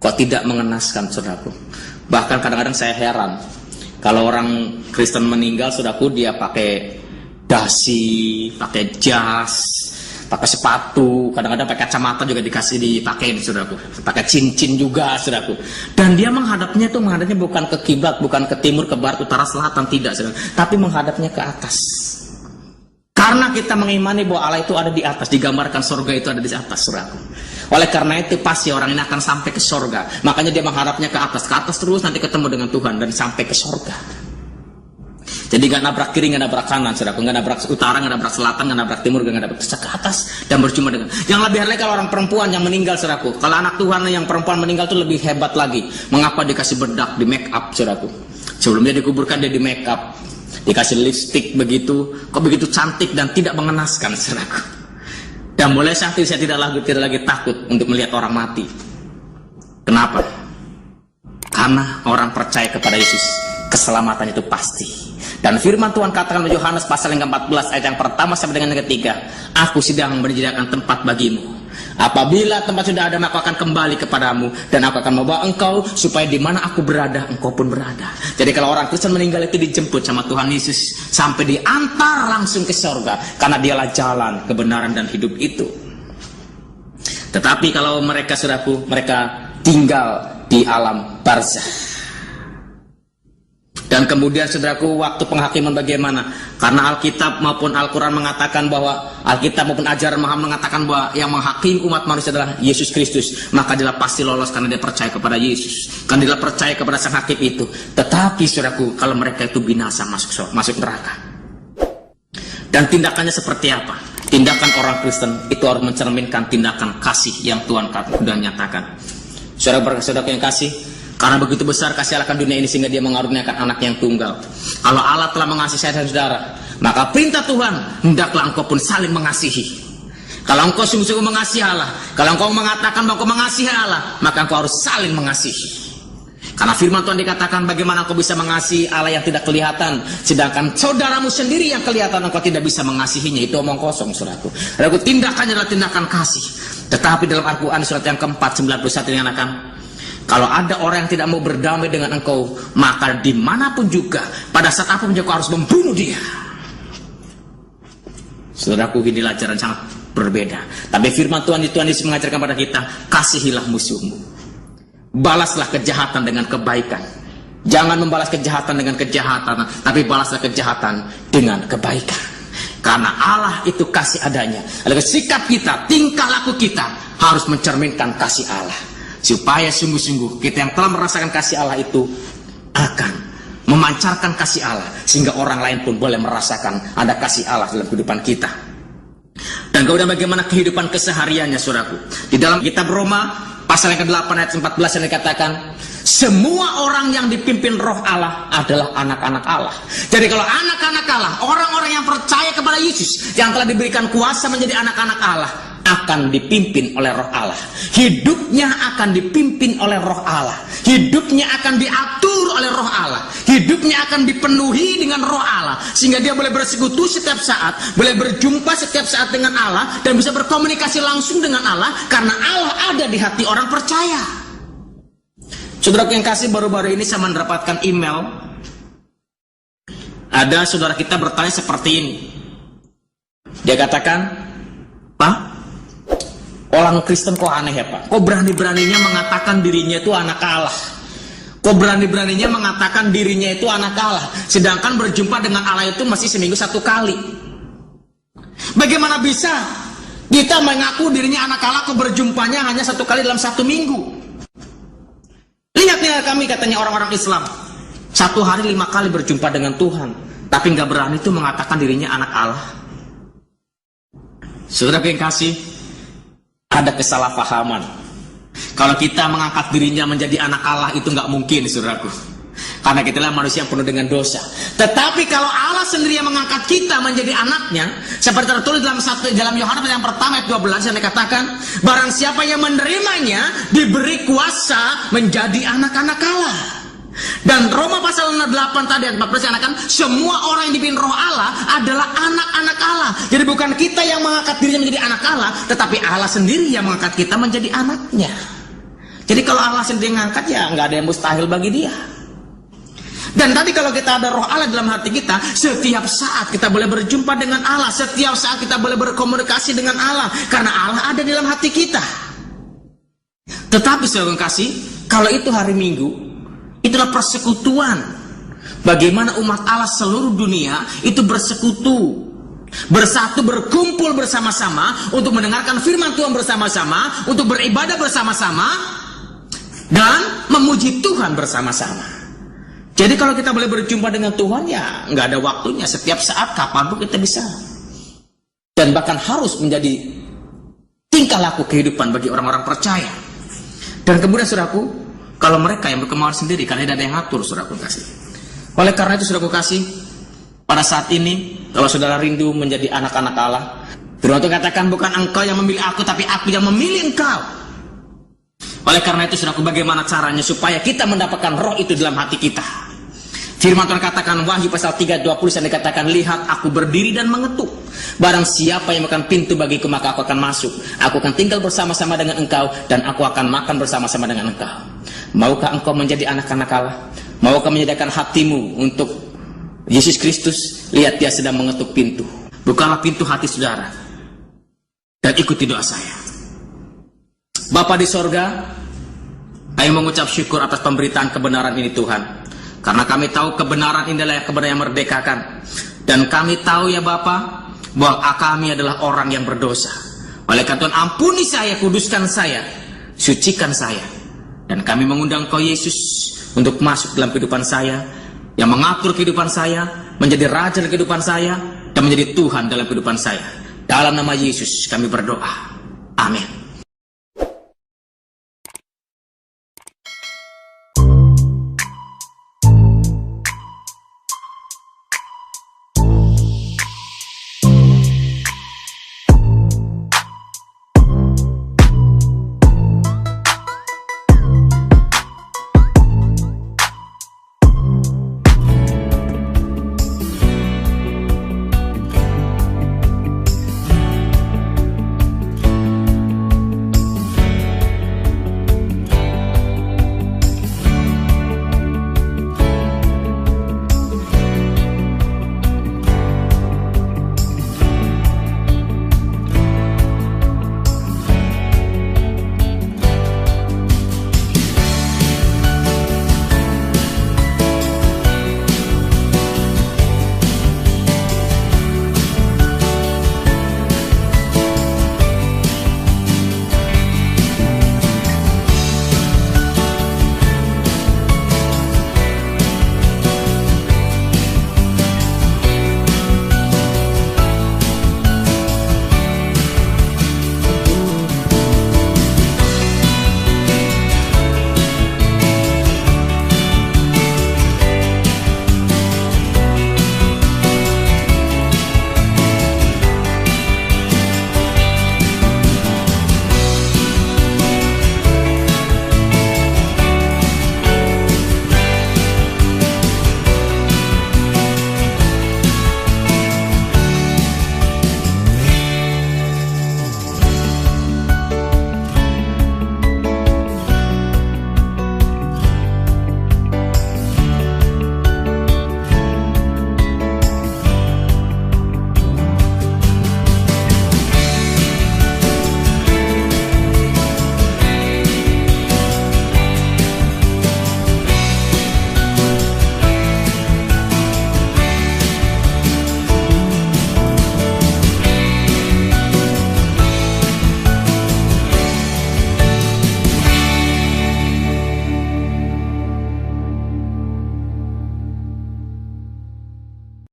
kok tidak mengenaskan, saudaraku. Bahkan kadang-kadang saya heran. Kalau orang Kristen meninggal, saudaraku, dia pakai dasi, pakai jas, pakai sepatu, kadang-kadang pakai kacamata juga dipakai, saudaraku. Pakai cincin juga, saudaraku. Dan dia menghadapnya bukan ke kiblat, bukan ke timur, ke barat, utara, selatan, tidak, saudaraku. Tapi menghadapnya ke atas. Karena kita mengimani bahwa Allah itu ada di atas, digambarkan surga itu ada di atas, saudaraku. Oleh karena itu pasti orang ini akan sampai ke surga. Makanya dia menghadapnya ke atas terus nanti ketemu dengan Tuhan dan sampai ke surga. Jadi gak nabrak kiri, gak nabrak kanan, saudaraku. Gak nabrak utara, gak nabrak selatan, gak nabrak timur, gak nabrak ke atas dan berjumpa dengan. Yang lebih lagi kalau orang perempuan yang meninggal, saudaraku. Kalau anak Tuhan yang perempuan meninggal itu lebih hebat lagi. Mengapa dikasih bedak, di make up, saudaraku? Sebelum dia dikuburkan dia di make up, dikasih lipstick begitu, kok begitu cantik dan tidak mengenaskan, saudaraku. Dan mulai saat itu saya tidak lagi takut untuk melihat orang mati. Kenapa? Karena orang percaya kepada Yesus, keselamatan itu pasti. Dan firman Tuhan katakan di Yohanes pasal yang ke-14 ayat yang pertama sampai dengan yang ketiga, aku sedang menyediakan tempat bagimu. Apabila tempat sudah ada, maka akan kembali kepadamu dan aku akan membawa engkau supaya di mana aku berada, engkau pun berada. Jadi kalau orang Kristen meninggal itu dijemput sama Tuhan Yesus sampai diantar langsung ke surga, karena dialah jalan, kebenaran dan hidup itu. Tetapi kalau mereka, saudaraku, mereka tinggal di alam barzah. Dan kemudian, saudaraku, waktu penghakiman bagaimana? Karena Alkitab maupun Al-Quran mengatakan bahwa Alkitab maupun ajaran Muhammad mengatakan bahwa yang menghakimi umat manusia adalah Yesus Kristus. Maka dia pasti lolos karena dia percaya kepada Yesus. Karena dia percaya kepada sang hakim itu. Tetapi, saudaraku, kalau mereka itu binasa masuk neraka. Dan tindakannya seperti apa? Tindakan orang Kristen itu harus mencerminkan tindakan kasih yang Tuhan sudah nyatakan. Saudara-saudara yang kasih, karena begitu besar kasih Allah akan dunia ini sehingga dia mengaruniakan anak yang tunggal. Kalau Allah telah mengasihi saya dan saudara, maka perintah Tuhan, hendaklah engkau pun saling mengasihi. Kalau engkau sungguh-sungguh mengasihi Allah, kalau engkau mengatakan bahwa engkau mengasihi Allah, maka engkau harus saling mengasihi. Karena firman Tuhan dikatakan, bagaimana engkau bisa mengasihi Allah yang tidak kelihatan, sedangkan saudaramu sendiri yang kelihatan engkau tidak bisa mengasihinya. Itu omong kosong, saudaraku. Saudaraku, tindakannya adalah tindakan kasih. Tetapi dalam Al-Quran surat yang keempat 91 dikatakan, kalau ada orang yang tidak mau berdamai dengan engkau, maka dimanapun juga, pada saat apapun engkau harus membunuh dia. Saudaraku, ini ajaran sangat berbeda. Tapi firman Tuhan Yesus mengajarkan pada kita, kasihilah musuhmu. Balaslah kejahatan dengan kebaikan. Jangan membalas kejahatan dengan kejahatan, tapi balaslah kejahatan dengan kebaikan. Karena Allah itu kasih adanya. Lalu sikap kita, tingkah laku kita harus mencerminkan kasih Allah. supaya sungguh-sungguh kita yang telah merasakan kasih Allah itu akan memancarkan kasih Allah, sehingga orang lain pun boleh merasakan ada kasih Allah dalam kehidupan kita. Dan kemudian bagaimana kehidupan kesehariannya, saudaraku? Di dalam kitab Roma pasal yang ke-8 ayat 14 yang dikatakan, semua orang yang dipimpin roh Allah adalah anak-anak Allah. Jadi kalau anak-anak Allah, orang-orang yang percaya kepada Yesus, yang telah diberikan kuasa menjadi anak-anak Allah, akan dipimpin oleh roh Allah. Hidupnya akan dipimpin oleh roh Allah. Hidupnya akan diatur oleh roh Allah. Hidupnya akan dipenuhi dengan roh Allah, sehingga dia boleh bersekutu setiap saat, boleh berjumpa setiap saat dengan Allah, dan bisa berkomunikasi langsung dengan Allah, karena Allah ada di hati orang percaya. Saudara yang kasih, baru-baru ini saya mendapatkan email. Ada saudara kita bertanya seperti ini. Dia katakan, Pak, orang Kristen kok aneh ya Pak? Kok berani-beraninya mengatakan dirinya itu anak Allah? Kok berani-beraninya mengatakan dirinya itu anak Allah? Sedangkan berjumpa dengan Allah itu masih seminggu 1 kali. Bagaimana bisa kita mengaku dirinya anak Allah, kok berjumpanya hanya 1 kali dalam 1 minggu? Lihat nih kami, katanya orang-orang Islam, 1 hari 5 kali berjumpa dengan Tuhan, tapi nggak berani itu mengatakan dirinya anak Allah. Saudara yang kasih, ada kesalahpahaman. Kalau kita mengangkat dirinya menjadi anak Allah, itu nggak mungkin, saudaraku. Karena kita adalah manusia yang penuh dengan dosa. Tetapi kalau Allah sendiri yang mengangkat kita menjadi anaknya, seperti tertulis dalam Yohanes yang pertama ayat 12 yang dikatakan, barang siapa yang menerimanya diberi kuasa menjadi anak-anak Allah. Dan Roma pasal 8 tadi ayat 14 yang akan semua orang yang dipimpin roh Allah adalah anak-anak Allah. Jadi bukan kita yang mengangkat dirinya menjadi anak Allah, tetapi Allah sendiri yang mengangkat kita menjadi anaknya. Jadi kalau Allah sendiri mengangkat, ya nggak ada yang mustahil bagi dia. Dan tadi kalau kita ada roh Allah dalam hati kita, setiap saat kita boleh berjumpa dengan Allah, setiap saat kita boleh berkomunikasi dengan Allah, karena Allah ada di dalam hati kita. Tetapi saudara kasih, kalau itu hari Minggu, itulah persekutuan. Bagaimana umat Allah seluruh dunia itu bersekutu, bersatu, berkumpul bersama-sama untuk mendengarkan firman Tuhan bersama-sama, untuk beribadah bersama-sama, dan memuji Tuhan bersama-sama. Jadi kalau kita boleh berjumpa dengan Tuhan, ya nggak ada waktunya, setiap saat, kapanpun kita bisa. Dan bahkan harus menjadi tingkah laku kehidupan bagi orang-orang percaya. Dan kemudian saudaraku, kalau mereka yang berkemauan sendiri, karena tidak ada yang ngatur, saudaraku kasih. Oleh karena itu saudaraku kasih, pada saat ini, kalau saudara rindu menjadi anak-anak Allah, firman Tuhan katakan, bukan engkau yang memilih aku, tapi aku yang memilih engkau. Oleh karena itu saudaraku, bagaimana caranya supaya kita mendapatkan roh itu dalam hati kita? Firman Tuhan katakan, Wahyu pasal 3:20 yang dikatakan, lihat aku berdiri dan mengetuk. Barang siapa yang makan pintu bagiku, maka aku akan masuk. Aku akan tinggal bersama-sama dengan engkau, dan aku akan makan bersama-sama dengan engkau. Maukah engkau menjadi anak-anak Allah? Maukah menyediakan hatimu untuk Yesus Kristus? Lihat, dia sedang mengetuk pintu. Bukalah pintu hati saudara, dan ikuti doa saya. Bapa di sorga, kami mengucap syukur atas pemberitaan kebenaran ini Tuhan. Karena kami tahu kebenaran ini adalah kebenaran yang merdekakan. Dan kami tahu ya Bapa, bahwa kami adalah orang yang berdosa. Oleh karena Tuhan, ampuni saya, kuduskan saya, sucikan saya. Dan kami mengundang Kau Yesus untuk masuk dalam kehidupan saya, yang mengatur kehidupan saya, menjadi raja dalam kehidupan saya, dan menjadi Tuhan dalam kehidupan saya. Dalam nama Yesus kami berdoa. Amin.